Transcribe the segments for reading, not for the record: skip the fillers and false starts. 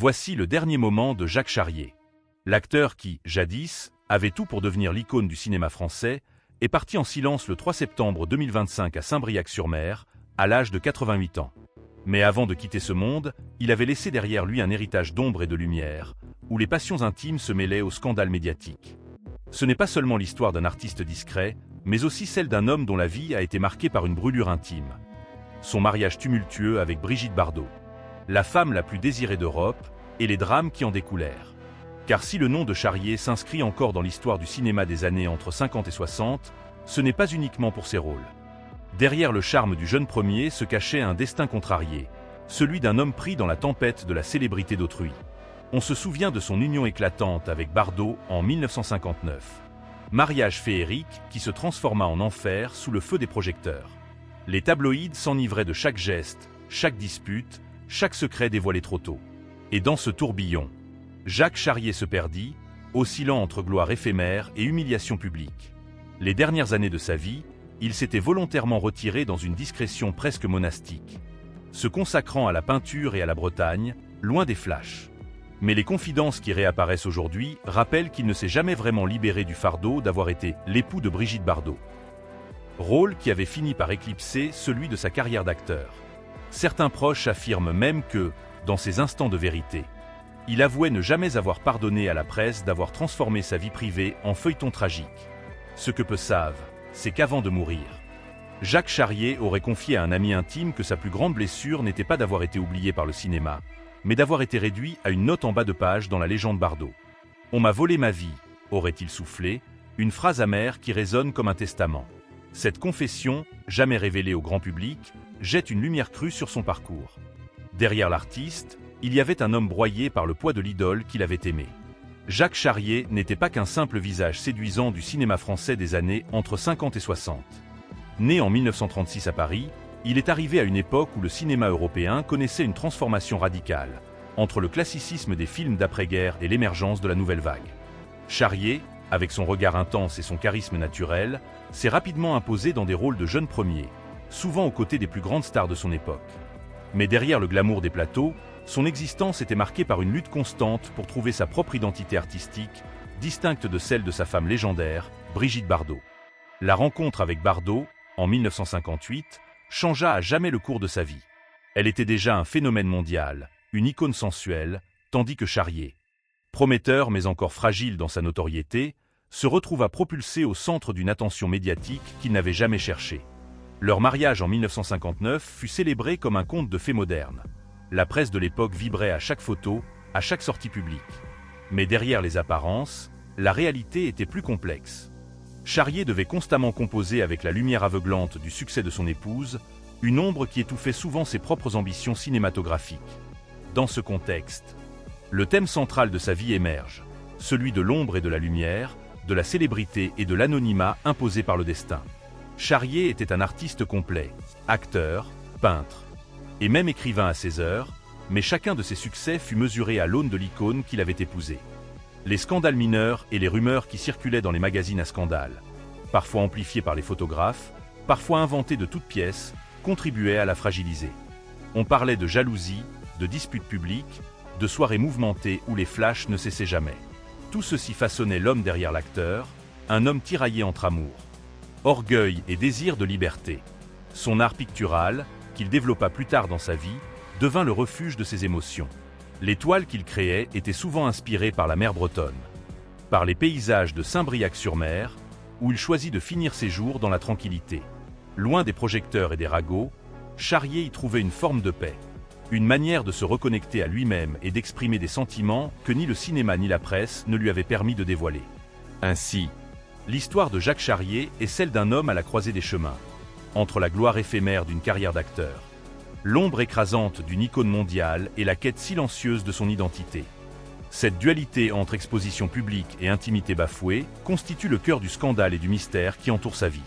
Voici le dernier moment de Jacques Charrier. L'acteur qui, jadis, avait tout pour devenir l'icône du cinéma français, est parti en silence le 3 septembre 2025 à Saint-Briac-sur-Mer, à l'âge de 88 ans. Mais avant de quitter ce monde, il avait laissé derrière lui un héritage d'ombre et de lumière, où les passions intimes se mêlaient au scandale médiatique. Ce n'est pas seulement l'histoire d'un artiste discret, mais aussi celle d'un homme dont la vie a été marquée par une brûlure intime. Son mariage tumultueux avec Brigitte Bardot, la femme la plus désirée d'Europe, et les drames qui en découlèrent. Car si le nom de Charrier s'inscrit encore dans l'histoire du cinéma des années entre 50 et 60, ce n'est pas uniquement pour ses rôles. Derrière le charme du jeune premier se cachait un destin contrarié, celui d'un homme pris dans la tempête de la célébrité d'autrui. On se souvient de son union éclatante avec Bardot en 1959. Mariage féerique qui se transforma en enfer sous le feu des projecteurs. Les tabloïds s'enivraient de chaque geste, chaque dispute, chaque secret dévoilé trop tôt. Et dans ce tourbillon, Jacques Charrier se perdit, oscillant entre gloire éphémère et humiliation publique. Les dernières années de sa vie, il s'était volontairement retiré dans une discrétion presque monastique, se consacrant à la peinture et à la Bretagne, loin des flashs. Mais les confidences qui réapparaissent aujourd'hui rappellent qu'il ne s'est jamais vraiment libéré du fardeau d'avoir été l'époux de Brigitte Bardot. Rôle qui avait fini par éclipser celui de sa carrière d'acteur. Certains proches affirment même que, dans ces instants de vérité, il avouait ne jamais avoir pardonné à la presse d'avoir transformé sa vie privée en feuilleton tragique. Ce que peu savent, c'est qu'avant de mourir, Jacques Charrier aurait confié à un ami intime que sa plus grande blessure n'était pas d'avoir été oublié par le cinéma, mais d'avoir été réduit à une note en bas de page dans la légende Bardot. « On m'a volé ma vie », aurait-il soufflé, une phrase amère qui résonne comme un testament. Cette confession, jamais révélée au grand public, jette une lumière crue sur son parcours. Derrière l'artiste, il y avait un homme broyé par le poids de l'idole qu'il avait aimé. Jacques Charrier n'était pas qu'un simple visage séduisant du cinéma français des années entre 50 et 60. Né en 1936 à Paris, il est arrivé à une époque où le cinéma européen connaissait une transformation radicale, entre le classicisme des films d'après-guerre et l'émergence de la nouvelle vague. Charrier, avec son regard intense et son charisme naturel, s'est rapidement imposé dans des rôles de jeunes premiers, souvent aux côtés des plus grandes stars de son époque. Mais derrière le glamour des plateaux, son existence était marquée par une lutte constante pour trouver sa propre identité artistique, distincte de celle de sa femme légendaire, Brigitte Bardot. La rencontre avec Bardot, en 1958, changea à jamais le cours de sa vie. Elle était déjà un phénomène mondial, une icône sensuelle, tandis que Charrier, prometteur mais encore fragile dans sa notoriété, se retrouva propulsé au centre d'une attention médiatique qu'il n'avait jamais cherchée. Leur mariage en 1959 fut célébré comme un conte de fées moderne. La presse de l'époque vibrait à chaque photo, à chaque sortie publique. Mais derrière les apparences, la réalité était plus complexe. Charrier devait constamment composer avec la lumière aveuglante du succès de son épouse, une ombre qui étouffait souvent ses propres ambitions cinématographiques. Dans ce contexte, le thème central de sa vie émerge, celui de l'ombre et de la lumière, de la célébrité et de l'anonymat imposé par le destin. Charrier était un artiste complet, acteur, peintre, et même écrivain à ses heures, mais chacun de ses succès fut mesuré à l'aune de l'icône qu'il avait épousée. Les scandales mineurs et les rumeurs qui circulaient dans les magazines à scandale, parfois amplifiés par les photographes, parfois inventés de toutes pièces, contribuaient à la fragiliser. On parlait de jalousie, de disputes publiques, de soirées mouvementées où les flashs ne cessaient jamais. Tout ceci façonnait l'homme derrière l'acteur, un homme tiraillé entre amour, orgueil et désir de liberté. Son art pictural, qu'il développa plus tard dans sa vie, devint le refuge de ses émotions. Les toiles qu'il créait étaient souvent inspirées par la mer bretonne, par les paysages de Saint-Briac-sur-Mer, où il choisit de finir ses jours dans la tranquillité. Loin des projecteurs et des ragots, Charrier y trouvait une forme de paix, une manière de se reconnecter à lui-même et d'exprimer des sentiments que ni le cinéma ni la presse ne lui avaient permis de dévoiler. Ainsi, l'histoire de Jacques Charrier est celle d'un homme à la croisée des chemins, entre la gloire éphémère d'une carrière d'acteur, l'ombre écrasante d'une icône mondiale et la quête silencieuse de son identité. Cette dualité entre exposition publique et intimité bafouée constitue le cœur du scandale et du mystère qui entoure sa vie.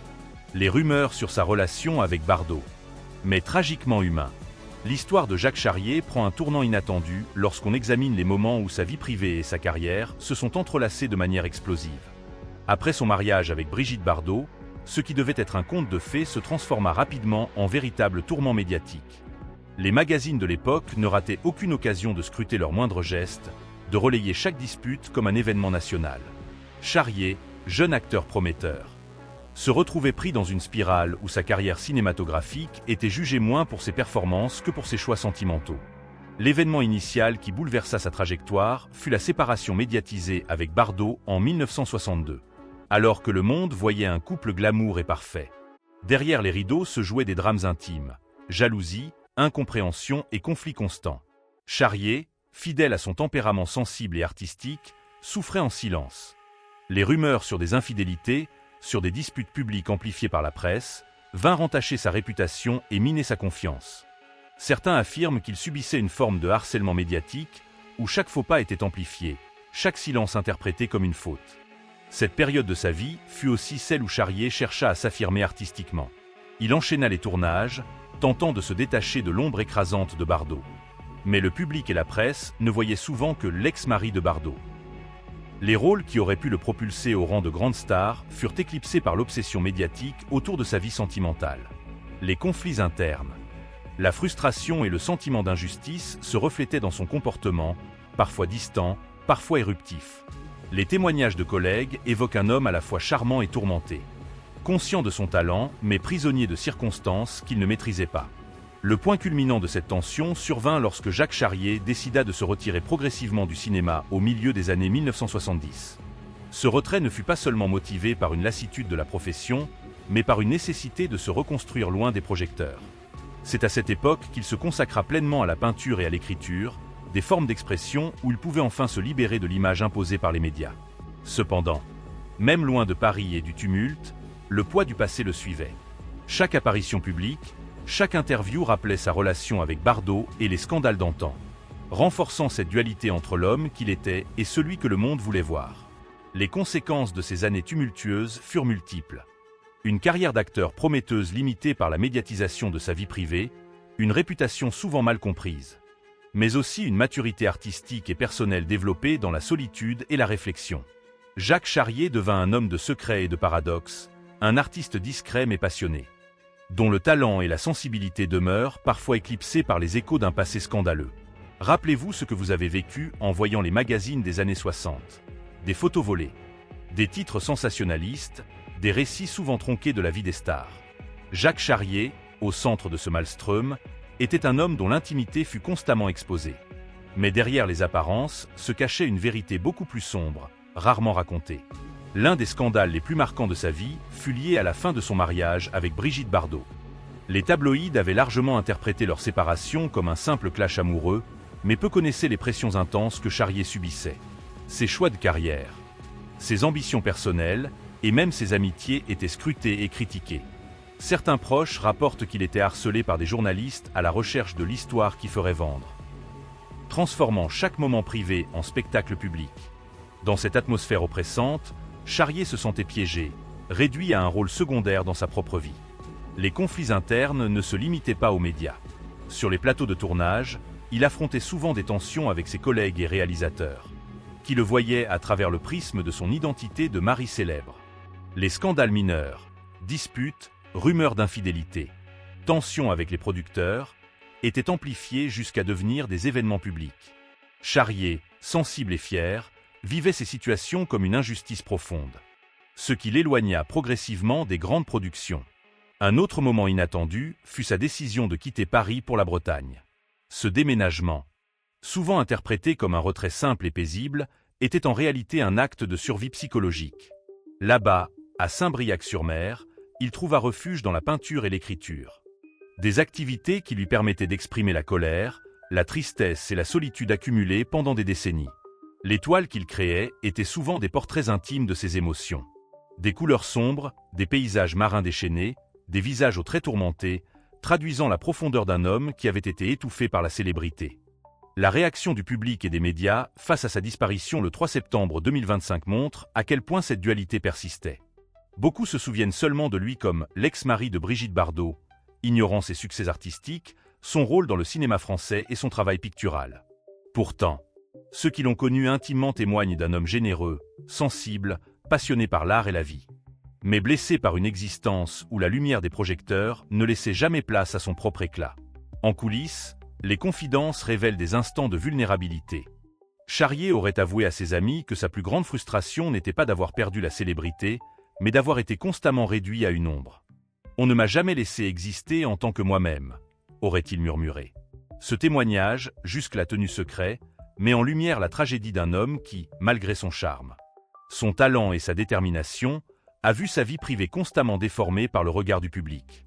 Les rumeurs sur sa relation avec Bardot. Mais tragiquement humain, l'histoire de Jacques Charrier prend un tournant inattendu lorsqu'on examine les moments où sa vie privée et sa carrière se sont entrelacées de manière explosive. Après son mariage avec Brigitte Bardot, ce qui devait être un conte de fées se transforma rapidement en véritable tourment médiatique. Les magazines de l'époque ne rataient aucune occasion de scruter leurs moindres gestes, de relayer chaque dispute comme un événement national. Charrier, jeune acteur prometteur, se retrouvait pris dans une spirale où sa carrière cinématographique était jugée moins pour ses performances que pour ses choix sentimentaux. L'événement initial qui bouleversa sa trajectoire fut la séparation médiatisée avec Bardot en 1962. Alors que le monde voyait un couple glamour et parfait, derrière les rideaux se jouaient des drames intimes, jalousie, incompréhension et conflits constants. Charrier, fidèle à son tempérament sensible et artistique, souffrait en silence. Les rumeurs sur des infidélités, sur des disputes publiques amplifiées par la presse, vinrent entacher sa réputation et miner sa confiance. Certains affirment qu'il subissait une forme de harcèlement médiatique, où chaque faux pas était amplifié, chaque silence interprété comme une faute. Cette période de sa vie fut aussi celle où Charrier chercha à s'affirmer artistiquement. Il enchaîna les tournages, tentant de se détacher de l'ombre écrasante de Bardot. Mais le public et la presse ne voyaient souvent que l'ex-mari de Bardot. Les rôles qui auraient pu le propulser au rang de grande star furent éclipsés par l'obsession médiatique autour de sa vie sentimentale. Les conflits internes, la frustration et le sentiment d'injustice se reflétaient dans son comportement, parfois distant, parfois éruptif. Les témoignages de collègues évoquent un homme à la fois charmant et tourmenté. Conscient de son talent, mais prisonnier de circonstances qu'il ne maîtrisait pas. Le point culminant de cette tension survint lorsque Jacques Charrier décida de se retirer progressivement du cinéma au milieu des années 1970. Ce retrait ne fut pas seulement motivé par une lassitude de la profession, mais par une nécessité de se reconstruire loin des projecteurs. C'est à cette époque qu'il se consacra pleinement à la peinture et à l'écriture, des formes d'expression où il pouvait enfin se libérer de l'image imposée par les médias. Cependant, même loin de Paris et du tumulte, le poids du passé le suivait. Chaque apparition publique, chaque interview rappelait sa relation avec Bardot et les scandales d'antan, renforçant cette dualité entre l'homme qu'il était et celui que le monde voulait voir. Les conséquences de ces années tumultueuses furent multiples. Une carrière d'acteur prometteuse limitée par la médiatisation de sa vie privée, une réputation souvent mal comprise, mais aussi une maturité artistique et personnelle développée dans la solitude et la réflexion. Jacques Charrier devint un homme de secrets et de paradoxes, un artiste discret mais passionné, dont le talent et la sensibilité demeurent parfois éclipsés par les échos d'un passé scandaleux. Rappelez-vous ce que vous avez vécu en voyant les magazines des années 60. Des photos volées, des titres sensationnalistes, des récits souvent tronqués de la vie des stars. Jacques Charrier, au centre de ce maelstrom, était un homme dont l'intimité fut constamment exposée. Mais derrière les apparences se cachait une vérité beaucoup plus sombre, rarement racontée. L'un des scandales les plus marquants de sa vie fut lié à la fin de son mariage avec Brigitte Bardot. Les tabloïds avaient largement interprété leur séparation comme un simple clash amoureux, mais peu connaissaient les pressions intenses que Charrier subissait. Ses choix de carrière, ses ambitions personnelles et même ses amitiés étaient scrutés et critiqués. Certains proches rapportent qu'il était harcelé par des journalistes à la recherche de l'histoire qui ferait vendre, transformant chaque moment privé en spectacle public. Dans cette atmosphère oppressante, Charrier se sentait piégé, réduit à un rôle secondaire dans sa propre vie. Les conflits internes ne se limitaient pas aux médias. Sur les plateaux de tournage, il affrontait souvent des tensions avec ses collègues et réalisateurs, qui le voyaient à travers le prisme de son identité de mari célèbre. Les scandales mineurs, disputes, rumeurs d'infidélité, tensions avec les producteurs, étaient amplifiés jusqu'à devenir des événements publics. Charrier, sensible et fier, vivait ces situations comme une injustice profonde, ce qui l'éloigna progressivement des grandes productions. Un autre moment inattendu fut sa décision de quitter Paris pour la Bretagne. Ce déménagement, souvent interprété comme un retrait simple et paisible, était en réalité un acte de survie psychologique. Là-bas, à Saint-Briac-sur-Mer, il trouva refuge dans la peinture et l'écriture. Des activités qui lui permettaient d'exprimer la colère, la tristesse et la solitude accumulées pendant des décennies. Les toiles qu'il créait étaient souvent des portraits intimes de ses émotions. Des couleurs sombres, des paysages marins déchaînés, des visages aux traits tourmentés, traduisant la profondeur d'un homme qui avait été étouffé par la célébrité. La réaction du public et des médias face à sa disparition le 3 septembre 2025 montre à quel point cette dualité persistait. Beaucoup se souviennent seulement de lui comme l'ex-mari de Brigitte Bardot, ignorant ses succès artistiques, son rôle dans le cinéma français et son travail pictural. Pourtant, ceux qui l'ont connu intimement témoignent d'un homme généreux, sensible, passionné par l'art et la vie, mais blessé par une existence où la lumière des projecteurs ne laissait jamais place à son propre éclat. En coulisses, les confidences révèlent des instants de vulnérabilité. Charrier aurait avoué à ses amis que sa plus grande frustration n'était pas d'avoir perdu la célébrité, mais d'avoir été constamment réduit à une ombre. « On ne m'a jamais laissé exister en tant que moi-même », aurait-il murmuré. Ce témoignage, jusque-là tenu secret, met en lumière la tragédie d'un homme qui, malgré son charme, son talent et sa détermination, a vu sa vie privée constamment déformée par le regard du public.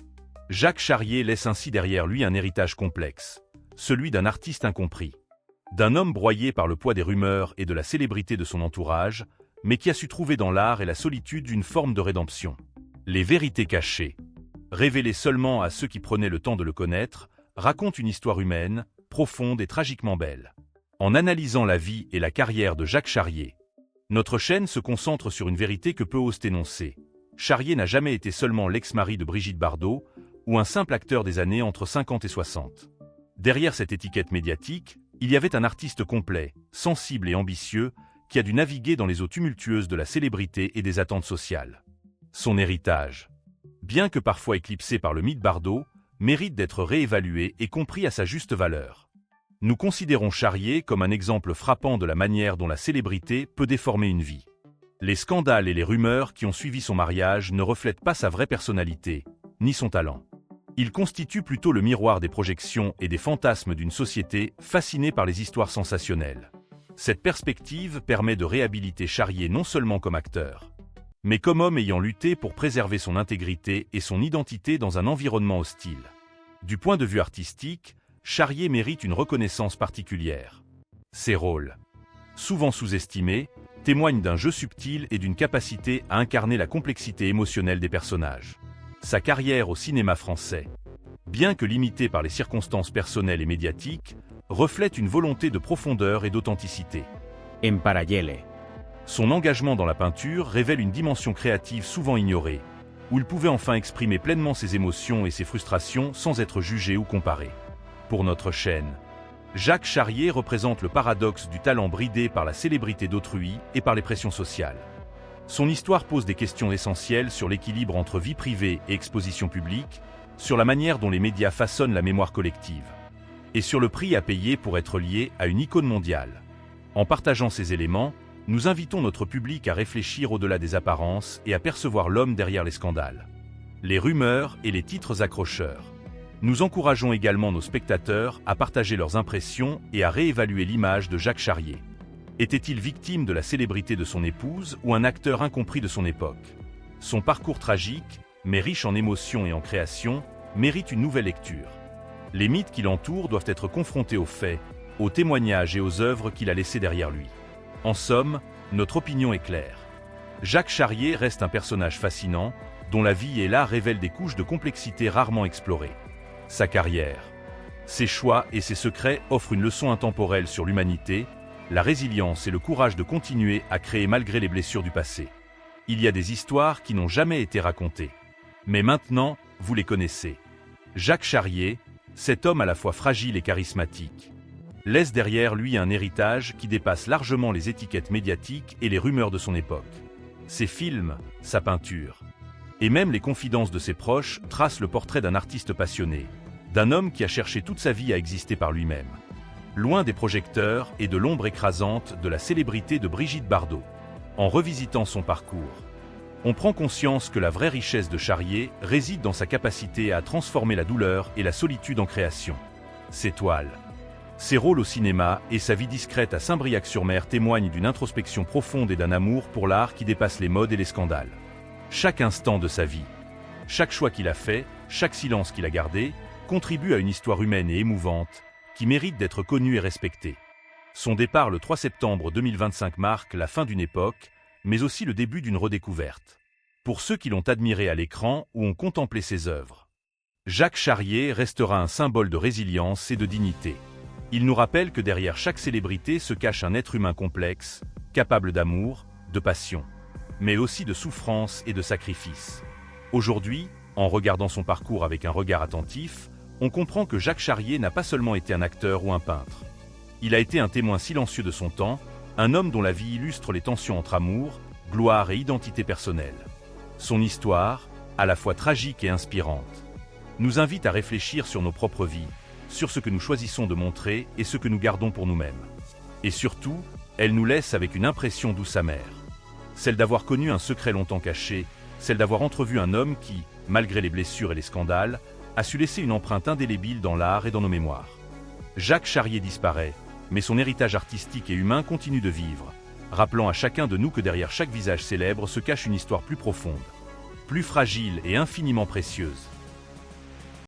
Jacques Charrier laisse ainsi derrière lui un héritage complexe, celui d'un artiste incompris, d'un homme broyé par le poids des rumeurs et de la célébrité de son entourage, mais qui a su trouver dans l'art et la solitude une forme de rédemption. Les vérités cachées, révélées seulement à ceux qui prenaient le temps de le connaître, racontent une histoire humaine, profonde et tragiquement belle. En analysant la vie et la carrière de Jacques Charrier, notre chaîne se concentre sur une vérité que peu osent énoncer. Charrier n'a jamais été seulement l'ex-mari de Brigitte Bardot ou un simple acteur des années entre 50 et 60. Derrière cette étiquette médiatique, il y avait un artiste complet, sensible et ambitieux, qui a dû naviguer dans les eaux tumultueuses de la célébrité et des attentes sociales. Son héritage, bien que parfois éclipsé par le mythe Bardot, mérite d'être réévalué et compris à sa juste valeur. Nous considérons Charrier comme un exemple frappant de la manière dont la célébrité peut déformer une vie. Les scandales et les rumeurs qui ont suivi son mariage ne reflètent pas sa vraie personnalité, ni son talent. Ils constituent plutôt le miroir des projections et des fantasmes d'une société fascinée par les histoires sensationnelles. Cette perspective permet de réhabiliter Charrier non seulement comme acteur, mais comme homme ayant lutté pour préserver son intégrité et son identité dans un environnement hostile. Du point de vue artistique, Charrier mérite une reconnaissance particulière. Ses rôles, souvent sous-estimés, témoignent d'un jeu subtil et d'une capacité à incarner la complexité émotionnelle des personnages. Sa carrière au cinéma français, bien que limitée par les circonstances personnelles et médiatiques, reflète une volonté de profondeur et d'authenticité. En parallèle, son engagement dans la peinture révèle une dimension créative souvent ignorée, où il pouvait enfin exprimer pleinement ses émotions et ses frustrations sans être jugé ou comparé. Pour notre chaîne, Jacques Charrier représente le paradoxe du talent bridé par la célébrité d'autrui et par les pressions sociales. Son histoire pose des questions essentielles sur l'équilibre entre vie privée et exposition publique, sur la manière dont les médias façonnent la mémoire collective, et sur le prix à payer pour être lié à une icône mondiale. En partageant ces éléments, nous invitons notre public à réfléchir au-delà des apparences et à percevoir l'homme derrière les scandales, les rumeurs et les titres accrocheurs. Nous encourageons également nos spectateurs à partager leurs impressions et à réévaluer l'image de Jacques Charrier. Était-il victime de la célébrité de son épouse ou un acteur incompris de son époque? Son parcours tragique, mais riche en émotions et en création, mérite une nouvelle lecture. Les mythes qui l'entourent doivent être confrontés aux faits, aux témoignages et aux œuvres qu'il a laissées derrière lui. En somme, notre opinion est claire. Jacques Charrier reste un personnage fascinant, dont la vie et l'art révèlent des couches de complexité rarement explorées. Sa carrière, ses choix et ses secrets offrent une leçon intemporelle sur l'humanité, la résilience et le courage de continuer à créer malgré les blessures du passé. Il y a des histoires qui n'ont jamais été racontées. Mais maintenant, vous les connaissez. Jacques Charrier, cet homme à la fois fragile et charismatique, laisse derrière lui un héritage qui dépasse largement les étiquettes médiatiques et les rumeurs de son époque. Ses films, sa peinture, et même les confidences de ses proches tracent le portrait d'un artiste passionné, d'un homme qui a cherché toute sa vie à exister par lui-même, loin des projecteurs et de l'ombre écrasante de la célébrité de Brigitte Bardot. En revisitant son parcours, on prend conscience que la vraie richesse de Charrier réside dans sa capacité à transformer la douleur et la solitude en création. Ses toiles, ses rôles au cinéma et sa vie discrète à Saint-Briac-sur-Mer témoignent d'une introspection profonde et d'un amour pour l'art qui dépasse les modes et les scandales. Chaque instant de sa vie, chaque choix qu'il a fait, chaque silence qu'il a gardé, contribue à une histoire humaine et émouvante qui mérite d'être connue et respectée. Son départ le 3 septembre 2025 marque la fin d'une époque, mais aussi le début d'une redécouverte. Pour ceux qui l'ont admiré à l'écran ou ont contemplé ses œuvres, Jacques Charrier restera un symbole de résilience et de dignité. Il nous rappelle que derrière chaque célébrité se cache un être humain complexe, capable d'amour, de passion, mais aussi de souffrance et de sacrifice. Aujourd'hui, en regardant son parcours avec un regard attentif, on comprend que Jacques Charrier n'a pas seulement été un acteur ou un peintre. Il a été un témoin silencieux de son temps, un homme dont la vie illustre les tensions entre amour, gloire et identité personnelle. Son histoire, à la fois tragique et inspirante, nous invite à réfléchir sur nos propres vies, sur ce que nous choisissons de montrer et ce que nous gardons pour nous-mêmes. Et surtout, elle nous laisse avec une impression douce amère. Celle d'avoir connu un secret longtemps caché, celle d'avoir entrevu un homme qui, malgré les blessures et les scandales, a su laisser une empreinte indélébile dans l'art et dans nos mémoires. Jacques Charrier disparaît, mais son héritage artistique et humain continue de vivre, rappelant à chacun de nous que derrière chaque visage célèbre se cache une histoire plus profonde, plus fragile et infiniment précieuse.